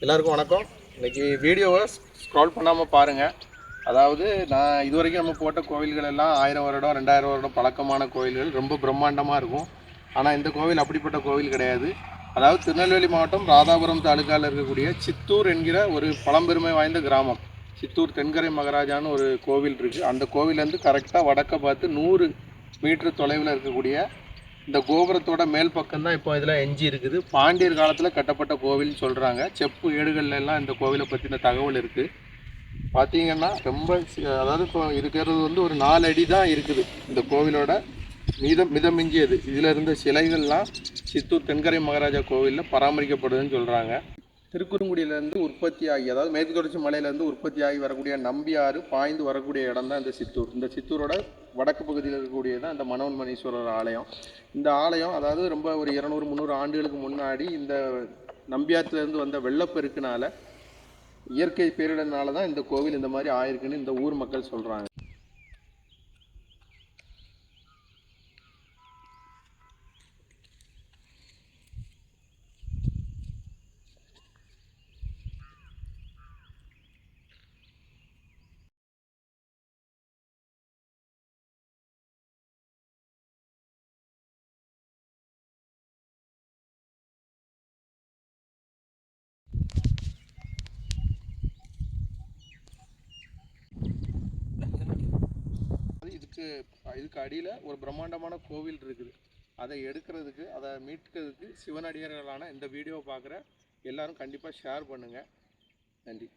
எல்லாருக்கும் வணக்கம். இன்றைக்கி வீடியோவை ஸ்க்ரால் பண்ணாமல் பாருங்கள். அதாவது நான் இது வரைக்கும் நம்ம போட்ட கோவில்கள் எல்லாம் 1000 வருடம் 2000 வருடம் பழக்கமான கோவில்கள், ரொம்ப பிரம்மாண்டமாக இருக்கும். ஆனால் இந்த கோவில் அப்படிப்பட்ட கோவில் கிடையாது. அதாவது திருநெல்வேலி மாவட்டம் ராதாபுரம் தாலுக்காவில் இருக்கக்கூடிய சித்தூர் என்கிற ஒரு பழம்பெருமை வாய்ந்த கிராமம். சித்தூர் தென்கரை மகாராஜான்னு ஒரு கோவில் இருக்குது. அந்த கோவிலேருந்து கரெக்டாக வடக்க பார்த்து 100 மீட்டர் தொலைவில் இருக்கக்கூடிய இந்த கோபுரத்தோட மேல் பக்கம் தான் இப்போ இதில் எஞ்சி இருக்குது. பாண்டியர் காலத்தில் கட்டப்பட்ட கோவில்னு சொல்கிறாங்க. செப்பு ஏடுகள்ல எல்லாம் இந்த கோவிலை பற்றின தகவல் இருக்குது. பார்த்தீங்கன்னா ரொம்ப அதாவது இப்போ இருக்கிறது வந்து ஒரு 4 அடி தான் இருக்குது இந்த கோவிலோட மிதமிஞ்சியது. இதில் இருந்த சிலைகள்லாம் சித்தூர் தென்கரை மகாராஜா கோவிலில் பராமரிக்கப்படுதுன்னு சொல்கிறாங்க. திருக்குறுங்குடியிலேருந்து உற்பத்தி ஆகி, அதாவது மேற்கு தொடர்ச்சி மலையிலேருந்து உற்பத்தி ஆகி வரக்கூடிய நம்பியாறு பாய்ந்து வரக்கூடிய இடம் தான் இந்த சித்தூர். இந்த சித்தூரோட வடக்கு பகுதியில் இருக்கக்கூடியது தான் இந்த மனோன்மணீஸ்வரர் ஆலயம். இந்த ஆலயம் அதாவது ரொம்ப ஒரு 200-300 ஆண்டுகளுக்கு முன்னாடி இந்த நம்பியாற்றிலேருந்து வந்த வெள்ளப்பெருக்குனால, இயற்கை பேரிடர்னால தான் இந்த கோவில் இந்த மாதிரி ஆயிருக்குன்னு இந்த ஊர் மக்கள் சொல்கிறாங்க. இதுக்கு அடியில் ஒரு பிரம்மாண்டமான கோவில் இருக்குது. அதை எடுக்கிறதுக்கு, அதை மீட்கிறதுக்கு சிவனடியார்களான இந்த வீடியோவை பார்க்குற எல்லாரும் கண்டிப்பாக ஷேர் பண்ணுங்கள். நன்றி.